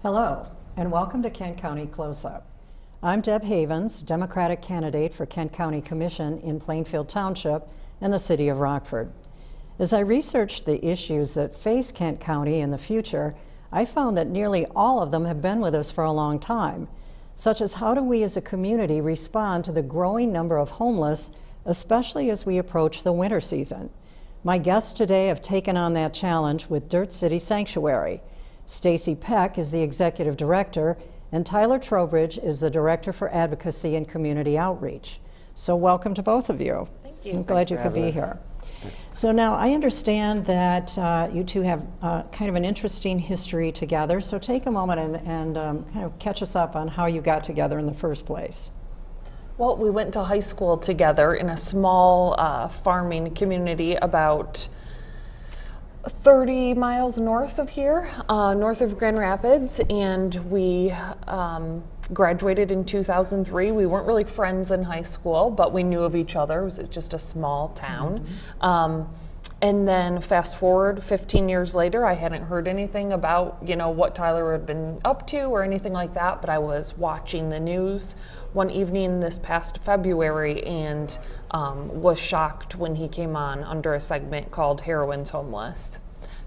Hello, and welcome to Kent County Closeup. I'm Deb Havens, Democratic candidate for Kent County Commission in Plainfield Township and the City of Rockford. As I researched the issues that face Kent County in the future, I found that nearly all of them have been with us for a long time, such as how do we as a community respond to the growing number of homeless, especially as we approach the winter season. My guests today have taken on that challenge with Dirt City Sanctuary. Stacy Peck is the executive director, and Tyler Trowbridge is the director for Advocacy and Community Outreach. So welcome to both of you. Thank you. I'm glad you could be here. So now I understand that you two have kind of an interesting history together. So take a moment and kind of catch us up on how you got together in the first place. Well, we went to high school together in a small farming community about 30 miles north of here, north of Grand Rapids, and we graduated in 2003. We weren't really friends in high school, but we knew of each other. It was just a small town. And then fast forward 15 years later, I hadn't heard anything about, what Tyler had been up to or anything like that, but I was watching the news one evening this past February and was shocked when he came on under a segment called Heroin's Homeless.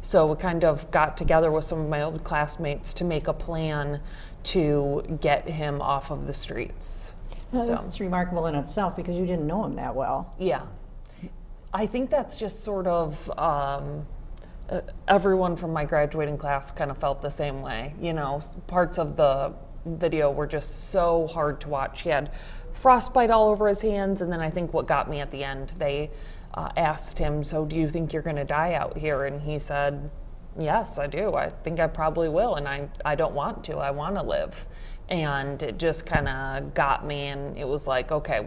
So we kind of got together with some of my old classmates to make a plan to get him off of the streets. Well, that's remarkable in itself because you didn't know him that well. Yeah. I think that's just sort of everyone from my graduating class kind of felt the same way. Parts of the video were just so hard to watch. He had frostbite all over his hands, and then I think what got me at the end, they asked him, so do you think you're going to die out here? And he said, yes, I do. I think I probably will, and I don't want to. I want to live. And it just kind of got me, and it was like, okay,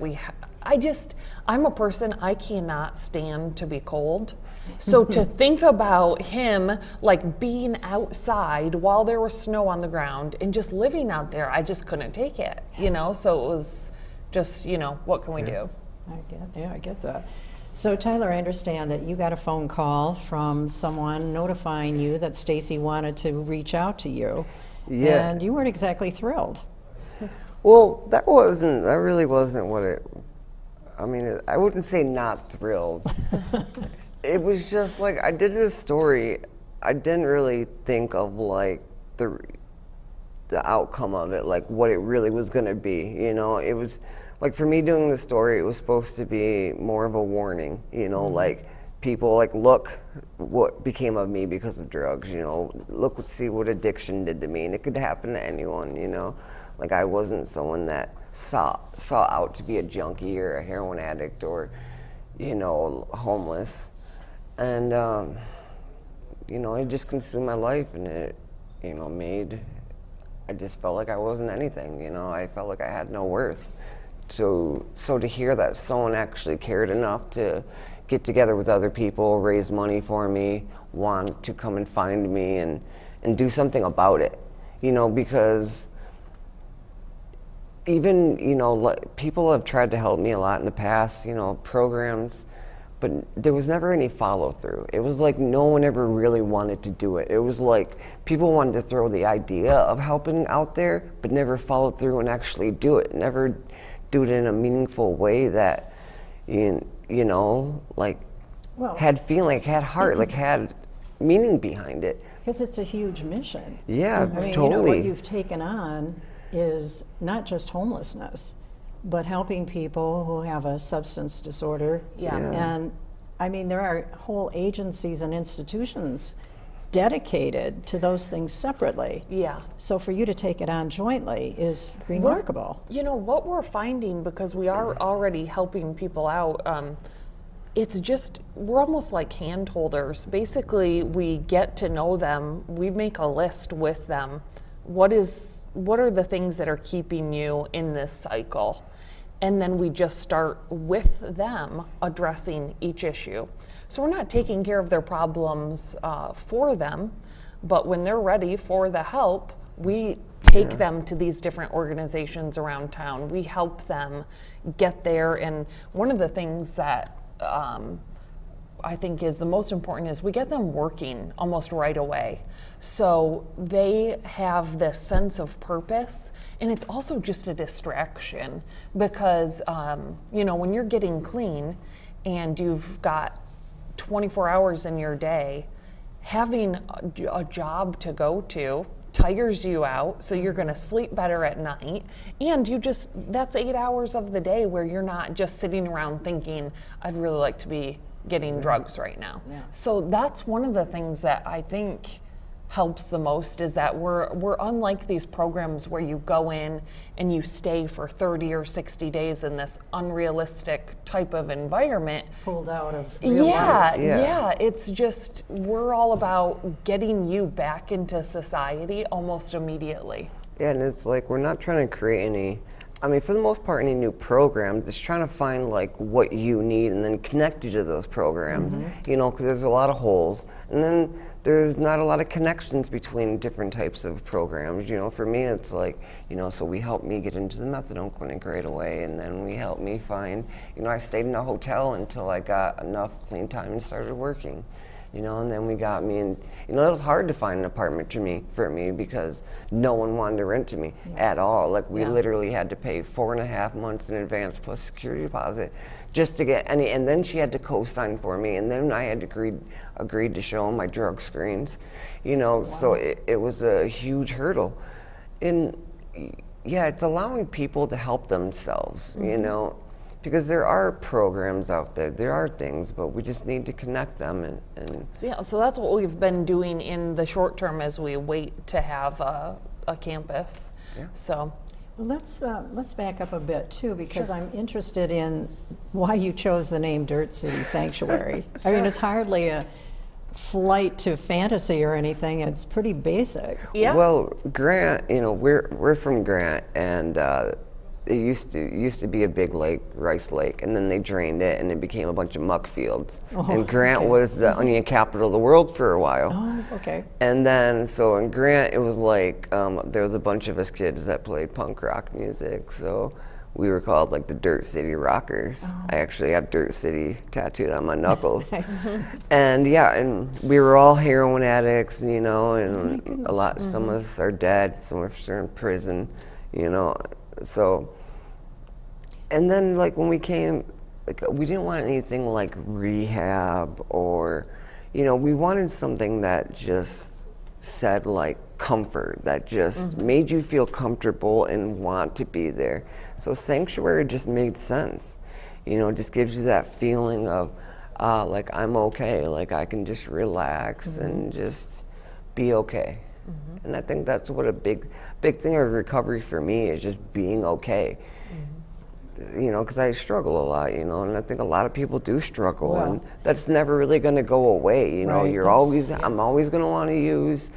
I'm a person, I cannot stand to be cold. So to think about him like being outside while there was snow on the ground and just living out there, I just couldn't take it, So it was just, what can we do? I get that. So Tyler, I understand that you got a phone call from someone notifying you that Stacy wanted to reach out to you. Yeah. And you weren't exactly thrilled. Well, that really wasn't what I wouldn't say not thrilled. It was just like, I did this story, I didn't really think of like the outcome of it, like what it really was gonna be, It was, like for me doing the story, it was supposed to be more of a warning, like people like, look what became of me because of drugs, look, see what addiction did to me, and it could happen to anyone, Like I wasn't someone that saw out to be a junkie or a heroin addict or, homeless. And, it just consumed my life, and it, I just felt like I wasn't anything, I felt like I had no worth. So to hear that someone actually cared enough to get together with other people, raise money for me, want to come and find me and do something about it, because even, people have tried to help me a lot in the past, programs, but there was never any follow through. It was like no one ever really wanted to do it. It was like people wanted to throw the idea of helping out there, but never follow through and actually do it. Never do it in a meaningful way that, had feeling, had heart, had meaning behind it. Because it's a huge mission. Yeah, I mean, totally. What you've taken on is not just homelessness, but helping people who have a substance disorder. Yeah. And I mean, there are whole agencies and institutions dedicated to those things separately. Yeah. So for you to take it on jointly is remarkable. What we're finding, because we are already helping people out, it's just, we're almost like hand holders. Basically, we get to know them, we make a list with them. What are the things that are keeping you in this cycle? And then we just start with them addressing each issue. So we're not taking care of their problems for them, but when they're ready for the help, we take them to these different organizations around town. We help them get there. And one of the things that I think is the most important is we get them working almost right away. So they have this sense of purpose, and it's also just a distraction because, when you're getting clean and you've got 24 hours in your day, having a job to go to tires you out, so you're going to sleep better at night, and that's 8 hours of the day where you're not just sitting around thinking, I'd really like to be getting drugs right now. Yeah. So that's one of the things that I think helps the most, is that we're unlike these programs where you go in and you stay for 30 or 60 days in this unrealistic type of environment. Pulled out of real life. Yeah. It's just, we're all about getting you back into society almost immediately. Yeah, and it's like we're not trying to create any, for the most part, any new programs. It's trying to find like what you need and then connect you to those programs, because there's a lot of holes. And then there's not a lot of connections between different types of programs. For me, it's like, so we helped me get into the methadone clinic right away, and then we helped me find, I stayed in a hotel until I got enough clean time and started working. And then we got me, and it was hard to find an apartment for me because no one wanted to rent to me at all. Like we literally had to pay 4.5 months in advance plus security deposit just to get any, and then she had to co-sign for me, and then I had agreed to show them my drug screens, so it was a huge hurdle. And yeah, it's allowing people to help themselves, because there are programs out there are things, but we just need to connect them and So that's what we've been doing in the short term as we wait to have a campus. Yeah. So Well, let's back up a bit too, because I'm interested in why you chose the name Dirt City Sanctuary. I mean, it's hardly a flight to fantasy or anything. It's pretty basic. yeah. Well, Grant, we're from Grant, and it used to be a big lake, Rice Lake, and then they drained it, and it became a bunch of muck fields. And Grant was the onion capital of the world for a while. Oh, okay. And then, so in Grant, it was like there was a bunch of us kids that played punk rock music, so we were called like the Dirt City Rockers. I actually have Dirt City tattooed on my knuckles. Nice. And yeah, and we were all heroin addicts, and a lot. Some of us are dead, some of us are in prison, So, and then like when we came, like we didn't want anything like rehab or, we wanted something that just said like comfort, that just made you feel comfortable and want to be there. So Sanctuary just made sense, just gives you that feeling of, like I'm okay, like I can just relax and just be okay. And I think that's what a big thing of recovery for me is, just being okay. Because I struggle a lot, and I think a lot of people do struggle, and that's never really going to go away. Right, I'm always going to want to use,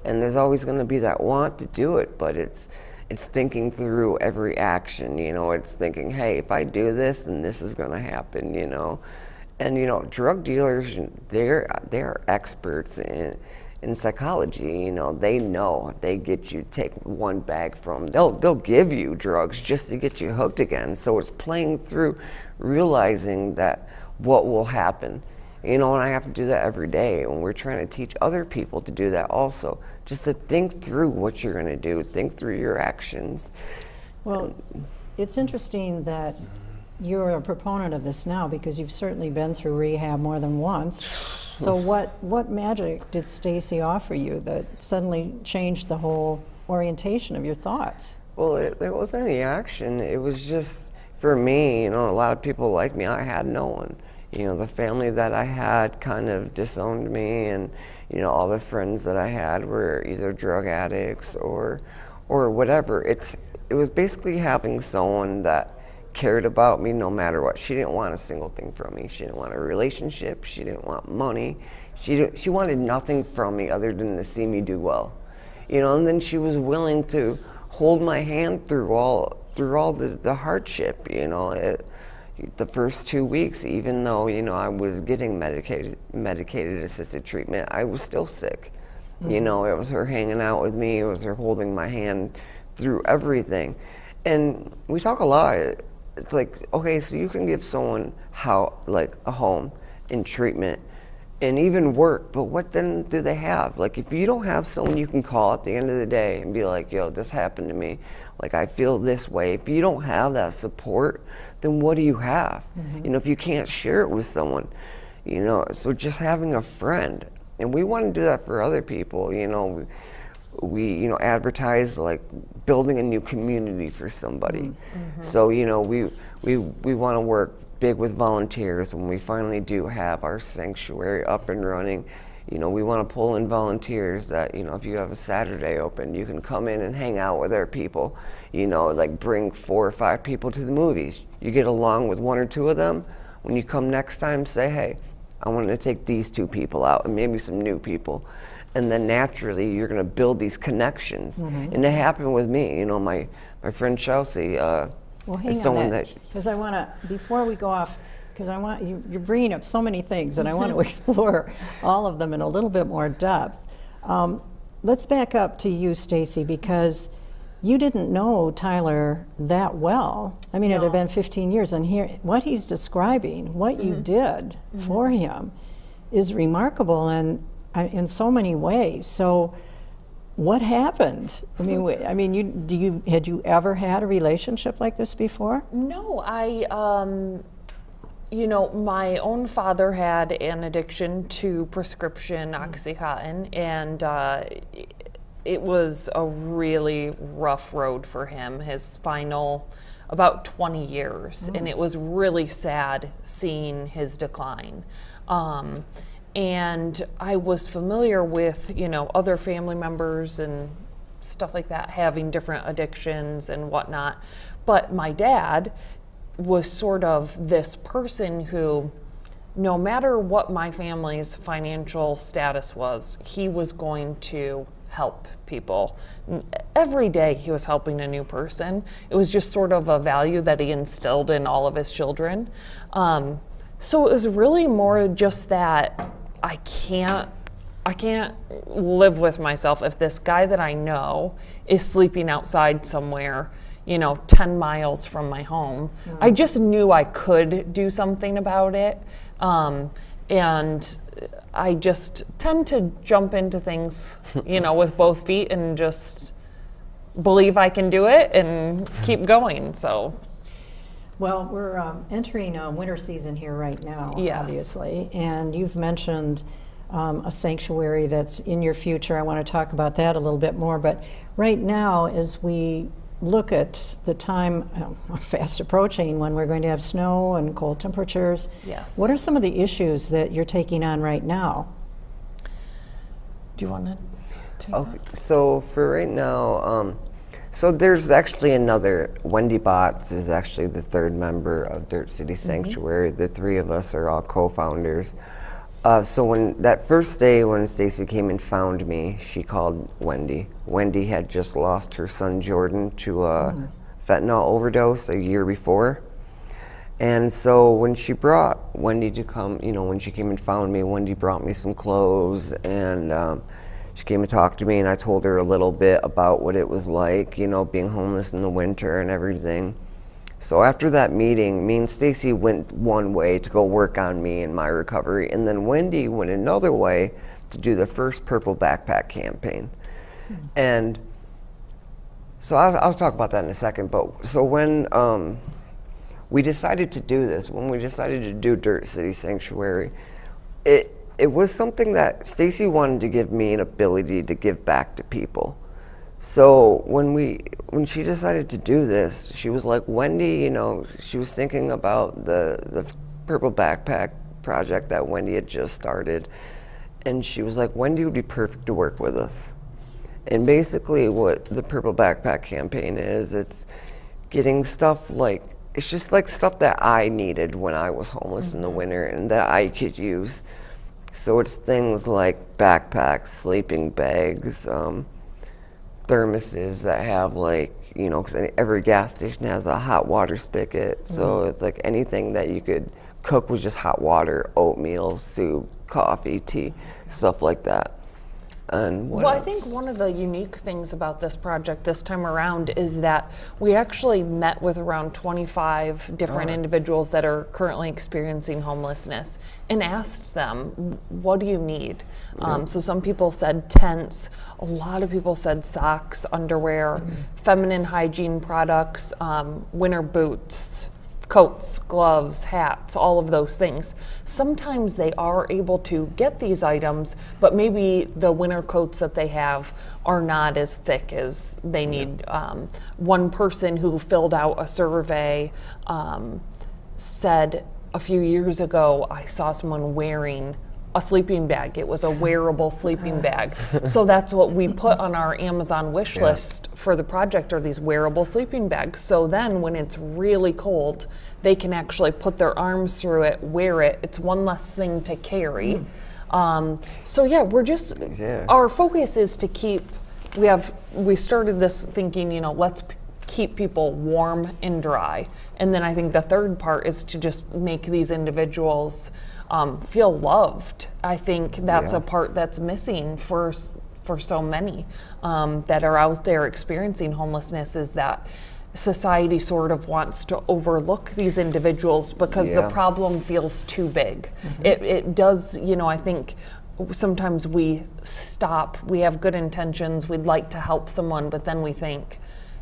and there's always going to be that want to do it, but it's thinking through every action. It's thinking, hey, if I do this, then this is going to happen. And drug dealers, they're experts in psychology. They know if they get you take one bag from, they'll give you drugs just to get you hooked again. So it's playing through, realizing that what will happen, and I have to do that every day. And we're trying to teach other people to do that also, just to think through what you're going to do, think through your actions. Well, it's interesting that you're a proponent of this now, because you've certainly been through rehab more than once. So what magic did Stacy offer you that suddenly changed the whole orientation of your thoughts? Well, there wasn't any action. It was just, for me, a lot of people like me, I had no one. The family that I had kind of disowned me, and, all the friends that I had were either drug addicts or whatever. It was basically having someone that cared about me no matter what. She didn't want a single thing from me. She didn't want a relationship. She didn't want money. She wanted nothing from me other than to see me do well. And then she was willing to hold my hand through all the hardship, the first 2 weeks, even though, I was getting medicated assisted treatment, I was still sick. It was her hanging out with me, it was her holding my hand through everything. And we talk a lot. It's like, okay, so you can give someone a home, in treatment and even work, but what then do they have? Like, if you don't have someone you can call at the end of the day and be like, yo, this happened to me, like, I feel this way. If you don't have that support, then what do you have? You know, if you can't share it with someone, you know, so just having a friend. And we want to do that for other people, you know. We you know, advertise like building a new community for somebody. So, you know, we want to work big with volunteers when we finally do have our sanctuary up and running. You know, we want to pull in volunteers that, you know, if you have a Saturday open, you can come in and hang out with our people. You know, like bring 4 or 5 people to the movies. You get along with 1 or 2 of them. When you come next time, say, hey, I want to take these 2 people out and maybe some new people. And then naturally, you're going to build these connections. And it happened with me. You know, my friend Chelsea Well, hang is on someone that, because I want to, before we go off, because I want, you're bringing up so many things, and I want to explore all of them in a little bit more depth. Let's back up to you, Stacy, because you didn't know Tyler that well. I mean, it had been 15 years, and here, what he's describing, what you did for him, is remarkable and in so many ways. So, what happened? I mean, had you ever had a relationship like this before? No, you know, my own father had an addiction to prescription Oxycontin, and it was a really rough road for him, his final about 20 years, and it was really sad seeing his decline. And I was familiar with, you know, other family members and stuff like that having different addictions and whatnot. But my dad was sort of this person who, no matter what my family's financial status was, he was going to help people. Every day he was helping a new person. It was just sort of a value that he instilled in all of his children. So it was really more just that I can't live with myself if this guy that I know is sleeping outside somewhere, you know, 10 miles from my home. I just knew I could do something about it. And I just tend to jump into things, you know, with both feet and just believe I can do it and keep going, so. Well, we're entering winter season here right now, Yes. obviously, and you've mentioned a sanctuary that's in your future. I want to talk about that a little bit more, but right now, as we look at the time fast approaching when we're going to have snow and cold temperatures, Yes. what are some of the issues that you're taking on right now? Do you want to take Okay, so for right now, so there's actually another, Wendy Botts is actually the 3rd member of Dirt City Sanctuary. The 3 of us are all co-founders. So when that first day when Stacy came and found me, she called Wendy. Wendy had just lost her son Jordan to a fentanyl overdose a year before. And so when she brought Wendy to come, you know, when she came and found me, Wendy brought me some clothes, and she came and talked to me, and I told her a little bit about what it was like, you know, being homeless in the winter and everything. So after that meeting, me and Stacy went one way to go work on me and my recovery, and then Wendy went another way to do the first Purple Backpack campaign. And so I'll talk about that in a second, but so when we decided to do this, when we decided to do Dirt City Sanctuary, it was something that Stacy wanted to give me an ability to give back to people. So when she decided to do this, she was like, Wendy, you know, she was thinking about the Purple Backpack project that Wendy had just started, and she was like, Wendy would be perfect to work with us. And basically what the Purple Backpack campaign is, it's getting stuff like, it's just like stuff that I needed when I was homeless in the winter and that I could use. So it's things like backpacks, sleeping bags, thermoses that have, like, you know, because every gas station has a hot water spigot. So it's like anything that you could cook with just hot water, oatmeal, soup, coffee, tea, stuff like that. And what Well, I else? think one of the unique things about this project this time around is that we actually met with around 25 different individuals that are currently experiencing homelessness and asked them, what do you need? So some people said tents, a lot of people said socks, underwear, feminine hygiene products, winter boots, coats, gloves, hats, all of those things. Sometimes they are able to get these items, but maybe the winter coats that they have are not as thick as they need. One person who filled out a survey said a few years ago, I saw someone wearing a sleeping bag. It was a wearable sleeping bag. So that's what we put on our Amazon wish list for the project, are these wearable sleeping bags. So then when it's really cold, they can actually put their arms through it, wear it. It's one less thing to carry. So yeah, we're just, our focus is to keep, we started this thinking, you know, let's keep people warm and dry. And then I think the third part is to just make these individuals feel loved. I think that's a part that's missing for so many that are out there experiencing homelessness, is that society sort of wants to overlook these individuals because the problem feels too big. It does, you know, I think sometimes we stop, we have good intentions, we'd like to help someone, but then we think,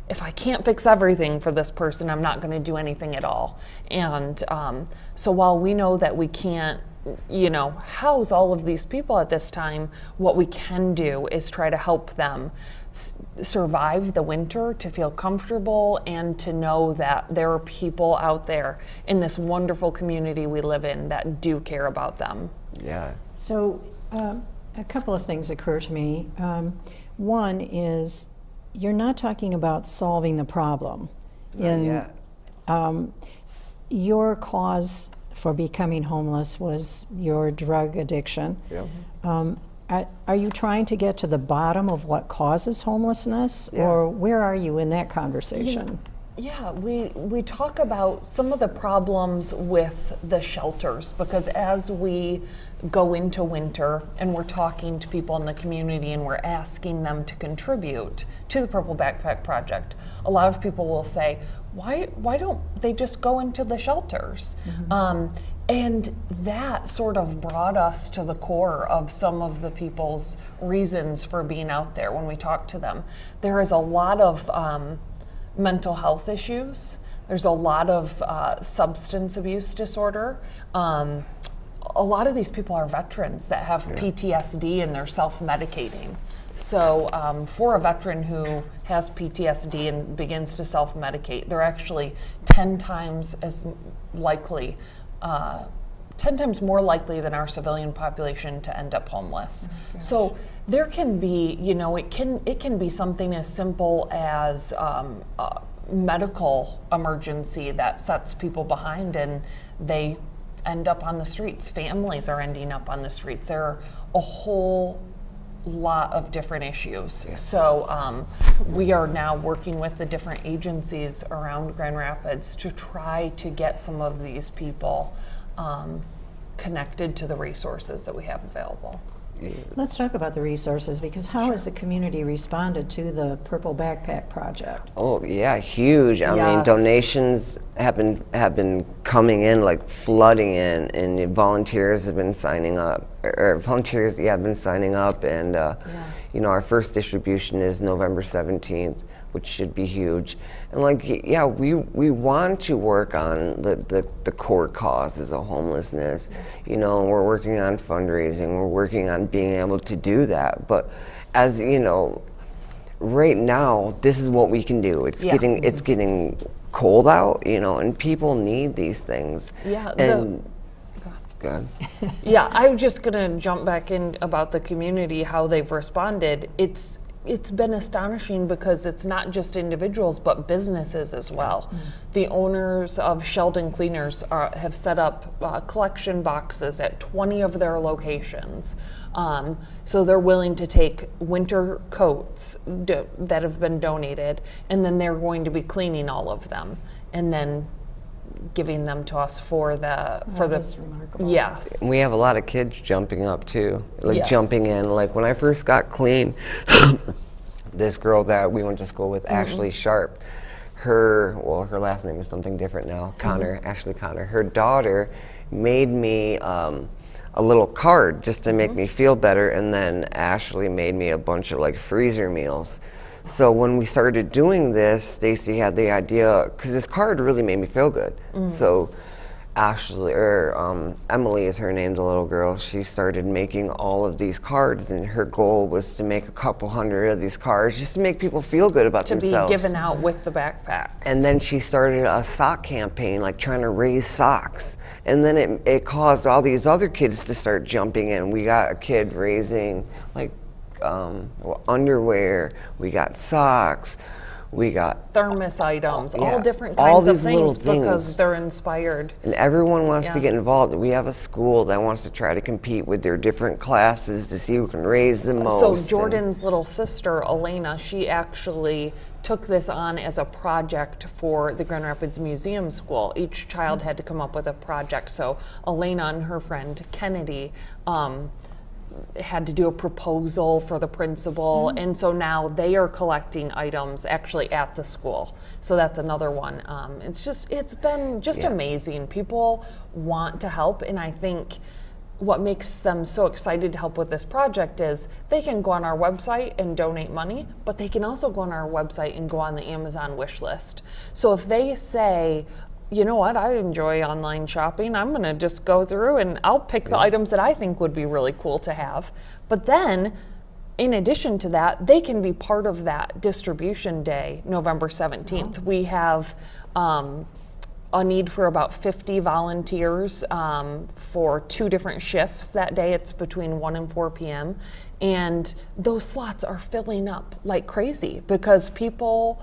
if I can't fix everything for this person, I'm not going to do anything at all. And so while we know that we can't, you know, house all of these people at this time, what we can do is try to help them survive the winter, to feel comfortable, and to know that there are people out there in this wonderful community we live in that do care about them. Yeah. So a couple of things occur to me. One is, you're not talking about solving the problem. Your cause for becoming homeless was your drug addiction. Are you trying to get to the bottom of what causes homelessness, or where are you in that conversation? Yeah, we talk about some of the problems with the shelters, because as we go into winter and we're talking to people in the community and we're asking them to contribute to the Purple Backpack Project, a lot of people will say, why don't they just go into the shelters? And that sort of brought us to the core of some of the people's reasons for being out there when we talk to them. There is a lot of mental health issues. There's a lot of substance abuse disorder. A lot of these people are veterans that have PTSD and they're self-medicating. So for a veteran who has PTSD and begins to self-medicate, they're actually 10 times as likely, 10 times more likely than our civilian population to end up homeless. So there can be, you know, it can be something as simple as a medical emergency that sets people behind and they end up on the streets. Families are ending up on the streets. There are a whole lot of different issues. So we are now working with the different agencies around Grand Rapids to try to get some of these people connected to the resources that we have available. Let's talk about the resources, because how has the community responded to the Purple Backpack Project? Oh yeah, huge. I mean, donations have been coming in, like flooding in, and volunteers have been signing up, have been signing up, and you know, our first distribution is November 17th, which should be huge. And like, yeah, we want to work on the core causes of homelessness. You know, we're working on fundraising, we're working on being able to do that. But as you know, right now, this is what we can do. It's getting cold out, you know, and people need these things. Yeah. And good. Yeah, I was just gonna jump back in about the community, how they've responded. It's been astonishing because it's not just individuals, but businesses as well. The owners of Sheldon Cleaners have set up collection boxes at 20 of their locations. So they're willing to take winter coats that have been donated, and then they're going to be cleaning all of them and then giving them to us for the That's remarkable. yes. We have a lot of kids jumping up too, like Yes. jumping in. Like when I first got clean, this girl that we went to school with, Ashley Sharp, her last name is something different now, Connor, Ashley Connor. Her daughter made me a little card just to make me feel better, and then Ashley made me a bunch of like freezer meals. So when we started doing this, Stacy had the idea, because this card really made me feel good. So Ashley, or Emily is her name, the little girl, she started making all of these cards, and her goal was to make a couple hundred of these cards just to make people feel good about To themselves. be given out with the backpacks. And then she started a sock campaign, like trying to raise socks. And then it caused all these other kids to start jumping in. We got a kid raising like underwear, we got socks, we got thermos items, all yeah, different all kinds of these little things because things. they're inspired. And everyone wants to Yeah. get involved. We have a school that wants to try to compete with their different classes to see who can raise the most. So and- Jordan's little sister, Elena, she actually took this on as a project for the Grand Rapids Museum School. Each child had to come up with a project. So Elena and her friend Kennedy had to do a proposal for the principal, and so now they are collecting items actually at the school. So that's another one. It's been just Yeah. amazing. People want to help, and I think what makes them so excited to help with this project is they can go on our website and donate money, but they can also go on our website and go on the Amazon wish list. So if they say, you know what, I enjoy online shopping, I'm gonna just go through and I'll pick the items that I think would be really cool to have. But then, in addition to that, they can be part of that distribution day, November 17th. We have a need for about 50 volunteers for 2 different shifts that day. It's between 1 and 4 p.m. And those slots are filling up like crazy because people,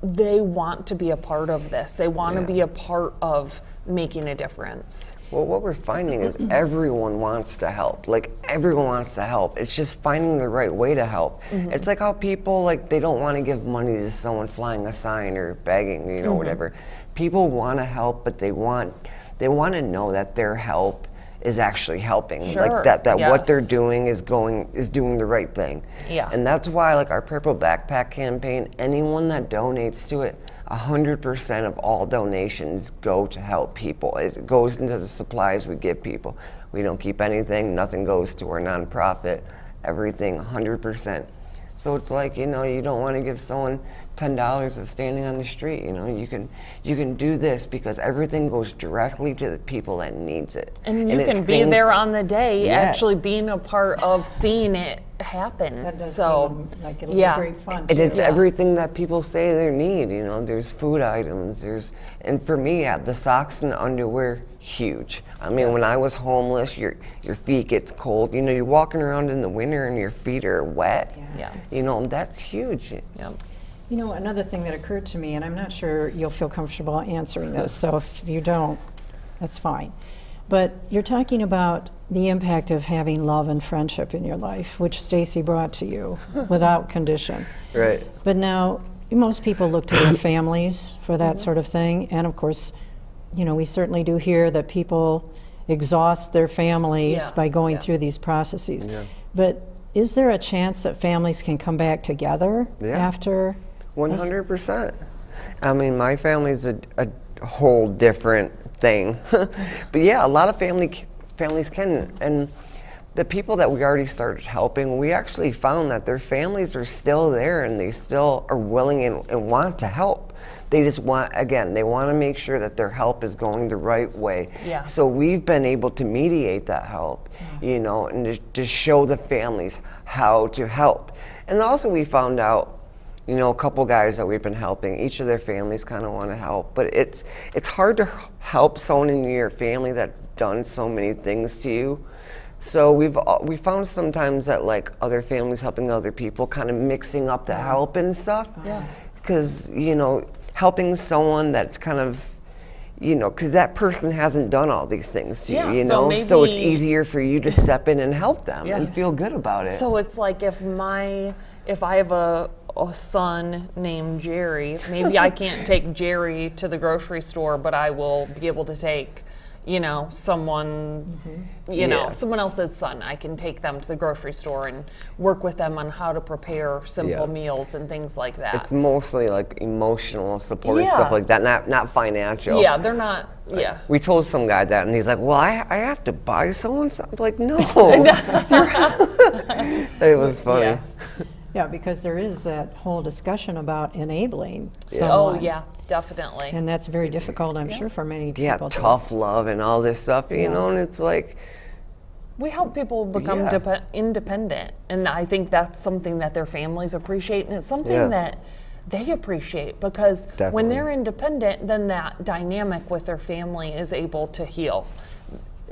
they want to be a part of this. They want to Yeah. be a part of making a difference. Well, what we're finding is everyone wants to help. Like, everyone wants to help. It's just finding the right way to help. It's like how people, like, they don't want to give money to someone flying a sign or begging, you know, whatever. People want to help, but they want to know that their help is actually helping. Sure, Like that what they're yes. doing is doing the right thing. Yeah. And that's why, like, our Purple Backpack campaign, anyone that donates to it, 100% of all donations go to help people. It goes into the supplies we give people. We don't keep anything. Nothing goes to our nonprofit. Everything, 100%. So it's like, you know, you don't want to give someone $10 that's standing on the street. You know, you can do this because everything goes directly to the people that needs it. And you it's can be things- there on the day, Yeah. actually being a part of seeing it happen. That does So, seem like it'll yeah. be great fun. And it's too. everything that people say they need, you know, there's food items, and for me, the socks and the underwear, huge. I mean, when Yes. I was homeless, your feet gets cold, you know, you're walking around in the winter and your feet are wet. Yeah. You know, that's huge. Yep. You know, another thing that occurred to me, and I'm not sure you'll feel comfortable answering this, so if you don't, that's fine. But you're talking about the impact of having love and friendship in your life, which Stacy brought to you without condition. Right. But now, most people look to their families for that sort of thing, and of course, you know, we certainly do hear that people exhaust their families by Yes, going yeah. through these processes. But is there a chance that families can come back together Yeah. after? 100%. I mean, my family's a whole different thing. But yeah, a lot of families can. And the people that we already started helping, we actually found that their families are still there and they still are willing and want to help. They just want, again, they want to make sure that their help is going the right way. Yeah. So we've been able to mediate that help, you know, and to show the families how to help. And also we found out, you know, a couple guys that we've been helping, each of their families kind of want to help, but it's hard to help someone in your family that's done so many things to you. So we found sometimes that, like, other families helping other people, kind of mixing up the help and stuff. Yeah. Because, you know, helping someone that's kind of, you know, because that person hasn't done all these things to Yeah, you, you so know, so it's maybe- easier for you to step in and help them Yeah. and feel good about it. So it's like if I have a a son named Jerry. Maybe I can't take Jerry to the grocery store, but I will be able to take, someone's, someone else's son. I can take them to the grocery store and work with them on how to prepare simple meals and things like that. It's mostly like emotional support and Yeah. stuff like that, not financial. Yeah, they're not, yeah. We told some guy that, and he's like, well, I have to buy someone something. I'm like, no. It was funny. Yeah. Yeah, because there is that whole discussion about enabling Oh, someone. yeah, definitely. And that's very difficult, I'm sure, for many people. Yeah, to- tough love and all this stuff, you know, and it's like, We help people become Yeah. independent, and I think that's something that their families appreciate, and it's something Yeah. that they appreciate, because when Definitely. they're independent, then that dynamic with their family is able to heal.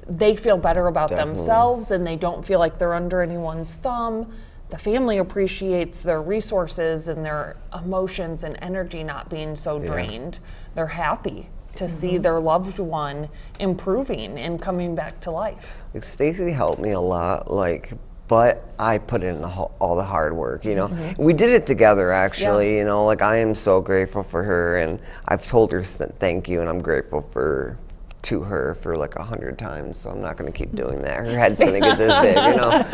They feel better about Definitely. themselves, and they don't feel like they're under anyone's thumb. The family appreciates their resources and their emotions and energy not being so drained. They're happy to see their loved one improving and coming back to life. like Stacy helped me a lot, but I put in all the hard work, you know. We did it together, actually, Yeah. you know, like I am so grateful for her, and I've told her thank you, and I'm grateful to her for like 100 times, so I'm not going to keep doing that. Her head's going to get this big, you know.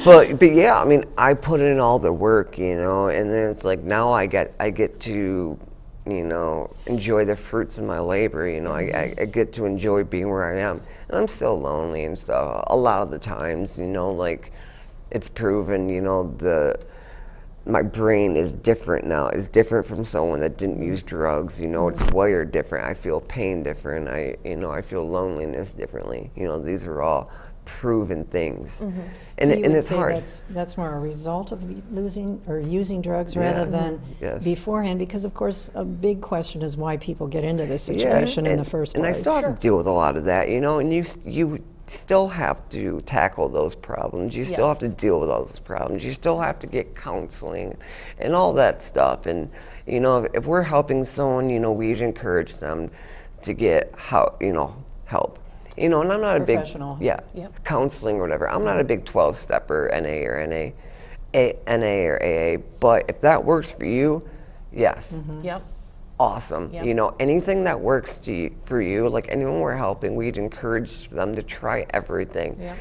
But yeah, I mean, I put in all the work, you know, and then it's like now I get to, you know, enjoy the fruits of my labor, you know. I get to enjoy being where I am, and I'm still lonely and stuff a lot of the times, you know. Like it's proven, you know, my brain is different now. It's different from someone that didn't use drugs. You know, it's wired different. I feel pain different. I feel loneliness differently. You know, these are all proven things, and So you would it's say hard. That's more a result of losing or using drugs rather than Yes. beforehand, because of course a big question is why people get into this situation in the first place. And I still have to deal with a lot of that, you know. And you still have to tackle those problems. You still have to Yes. deal with all those problems. You still have to get counseling and all that stuff. And you know, if we're helping someone, you know, we'd encourage them to get help. You know, and I'm not a big Professional. Yep. counseling or whatever. I'm not a big 12-stepper, NA or AA. But if that works for you, yes. Yep. Awesome. Yep. You know, anything that works for you, like anyone we're helping, we'd encourage them to try everything. Yep.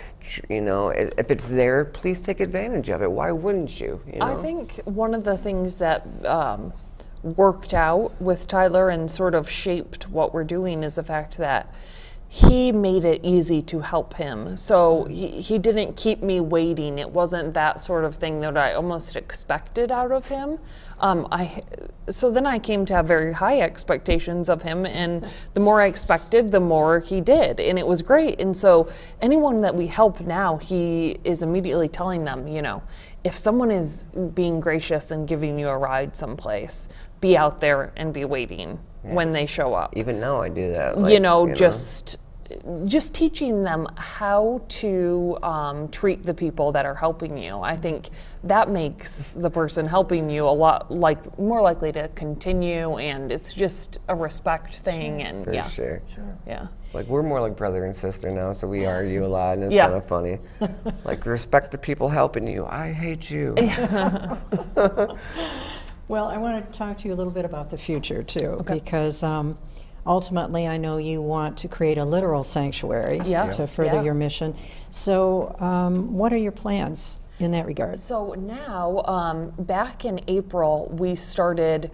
You know, if it's there, please take advantage of it. Why wouldn't you? You know? I think one of the things that worked out with Tyler and sort of shaped what we're doing is the fact that he made it easy to help him. So he didn't keep me waiting. It wasn't that sort of thing that I almost expected out of him. So then I came to have very high expectations of him, and the more I expected, the more he did, and it was great. And so anyone that we help now, he is immediately telling them, you know, if someone is being gracious and giving you a ride someplace, be out there and be waiting when they show up. Even now I do that. Just teaching them how to treat the people that are helping you. I think that makes the person helping you a lot more likely to continue, and it's just a respect thing. And For yeah, sure. yeah. Like we're more like brother and sister now, so we argue a lot, and it's Yeah. kind of funny. Like respect the people helping you. I hate you. Well, I want to talk to you a little bit about the future too, because ultimately I know you want to create a literal sanctuary Yes. to further Yeah. your mission. So what are your plans in that regard? So now, back in April, we started,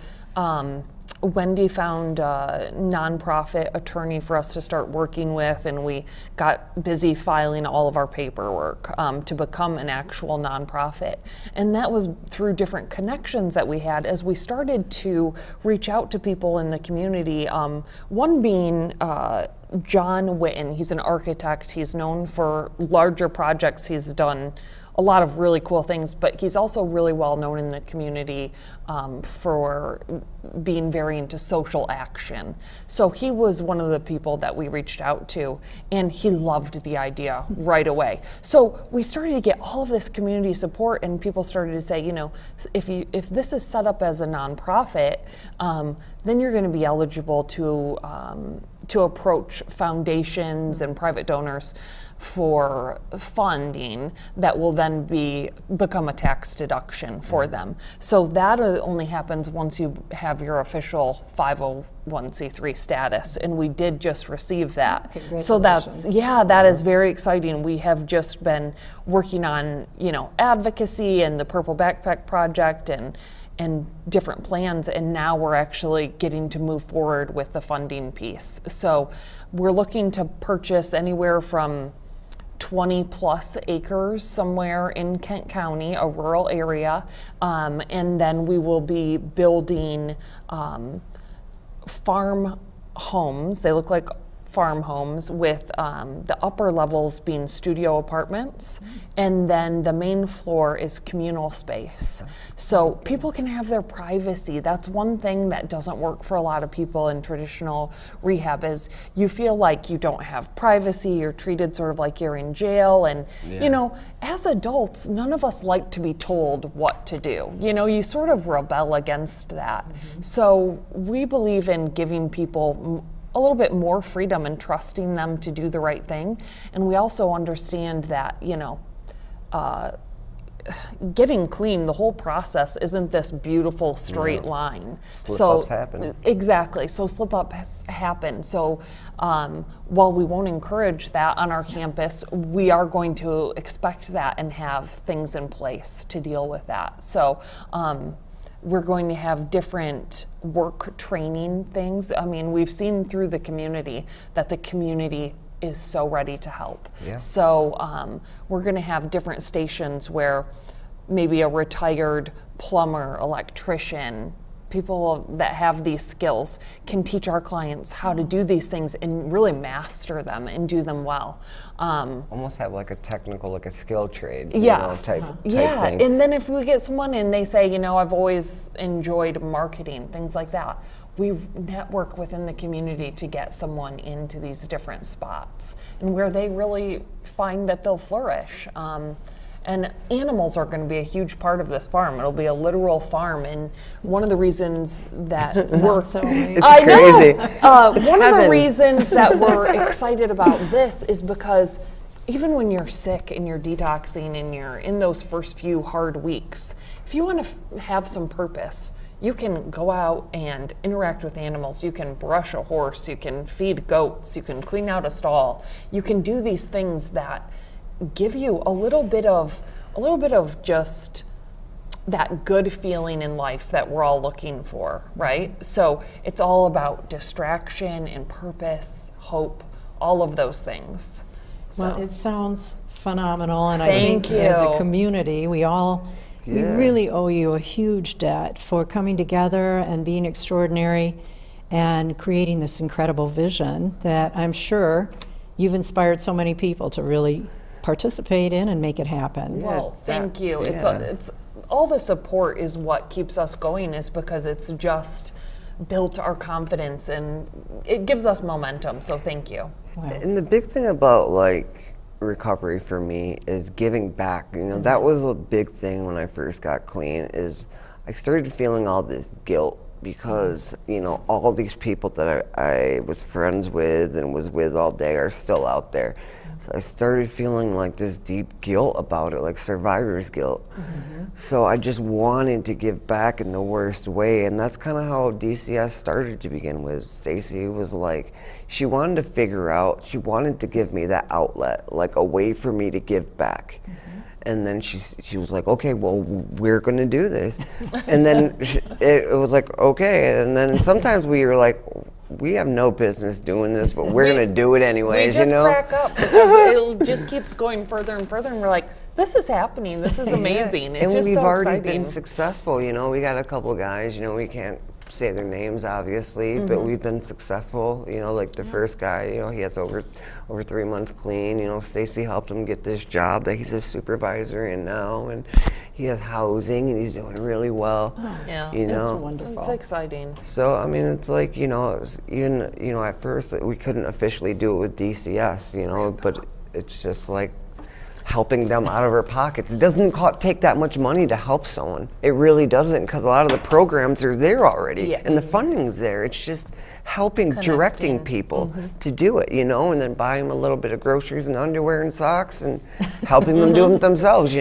Wendy found a nonprofit attorney for us to start working with, and we got busy filing all of our paperwork to become an actual nonprofit. And that was through different connections that we had as we started to reach out to people in the community. One being John Witten. He's an architect. He's known for larger projects. He's done a lot of really cool things, but he's also really well known in the community for being very into social action. So he was one of the people that we reached out to, and he loved the idea right away. So we started to get all of this community support, and people started to say, you know, if this is set up as a nonprofit, then you're going to be eligible to to approach foundations and private donors for funding that will then become a tax deduction for them. So that only happens once you have your official 501c3 status, and we did just receive that. So that is very exciting. We have just been working on, advocacy and the Purple Backpack Project and different plans, and now we're actually getting to move forward with the funding piece. So we're looking to purchase anywhere from 20 plus acres somewhere in Kent County, a rural area, and then we will be building farm homes. They look like farm homes with the upper levels being studio apartments, and then the main floor is communal space. So people can have their privacy. That's one thing that doesn't work for a lot of people in traditional rehab, is you feel like you don't have privacy, you're treated sort of like you're in jail, and as adults, none of us like to be told what to do. You sort of rebel against that. So we believe in giving people a little bit more freedom and trusting them to do the right thing. And we also understand that, getting clean, the whole process isn't this beautiful straight line. Slip-ups happen. Exactly. So slip-ups happen. So while we won't encourage that on our campus, we are going to expect that and have things in place to deal with that. So we're going to have different work training things. I mean, we've seen through the community that the community is so ready to help. Yeah. So we're going to have different stations where maybe a retired plumber, electrician, people that have these skills can teach our clients how to do these things and really master them and do them well. Almost have like a technical, like a skill trade, yes. type Yeah, thing. and then if we get someone in, they say, I've always enjoyed marketing, things like that. We network within the community to get someone into these different spots and where they really find that they'll flourish. And animals are going to be a huge part of this farm. It'll be a literal farm, and one of the reasons that we're so amazing. It's I crazy. know. One of the heaven. reasons that we're excited about this is because even when you're sick and you're detoxing and you're in those first few hard weeks, if you want to have some purpose, you can go out and interact with animals. You can brush a horse, you can feed goats, you can clean out a stall. You can do these things that give you a little bit of just that good feeling in life that we're all looking for, right? So it's all about distraction and purpose, hope, all of those things. So. Well, it sounds phenomenal, and I Thank think as a you. community, we really owe you a huge debt for coming together and being extraordinary and creating this incredible vision that I'm sure you've inspired so many people to really participate in and make it happen. Well, thank you. It's all the support is what keeps us going, is because it's just built our confidence and it gives us momentum. So thank you. Wow. And the big thing about like recovery for me is giving back. That was a big thing when I first got clean, is I started feeling all this guilt because, all these people that I was friends with and was with all day are still out there. So I started feeling like this deep guilt about it, like survivor's guilt. So I just wanted to give back in the worst way, and that's kind of how DCS started to begin with. Stacy was like, she wanted to figure out, she wanted to give me that outlet, like a way for me to give back. And then she was like, okay, well, we're going to do this. And then it was like, okay. And then sometimes we were like, we have no business doing this, but we're going to do it anyways, We just crack up because it just keeps going further and further, and we're like, this is happening. This is amazing. It's and just we've so already exciting. been successful. We got a couple guys, we can't say their names obviously, but we've been successful. Like the first guy, he has over 3 months clean. Stacy helped him get this job that he's a supervisor in now, and he has housing and he's doing really well. Yeah, It's wonderful. It's exciting. So I mean, it's like even at first we couldn't officially do it with DCS, but it's just like helping them out of our pockets. It doesn't take that much money to help someone. It really doesn't, because a lot of the programs are there already, Yeah. and the funding's there. It's just helping, directing people to do it, and then buying them a little bit of groceries and underwear and socks and helping them do it themselves,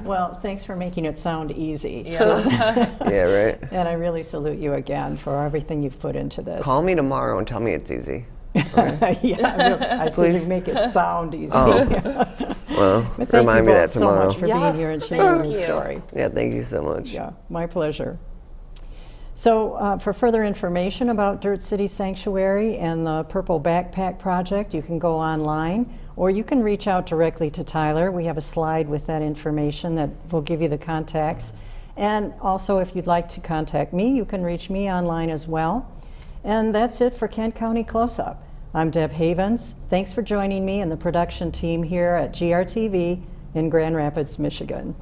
Well, thanks for making it sound easy. Yeah. Yeah, right. And I really salute you again for everything you've put into this. Call me tomorrow and tell me it's easy. I said Please. you make it sound easy. Oh. Well, But thank remind you me both that tomorrow. so much for being Yes, here and thank sharing you. your story. Yeah, thank you so much. Yeah, my pleasure. So for further information about Dirt City Sanctuary and the Purple Backpack Project, you can go online, or you can reach out directly to Tyler. We have a slide with that information that will give you the contacts. And also, if you'd like to contact me, you can reach me online as well. And that's it for Kent County Close-Up. I'm Deb Havens. Thanks for joining me and the production team here at GRTV in Grand Rapids, Michigan.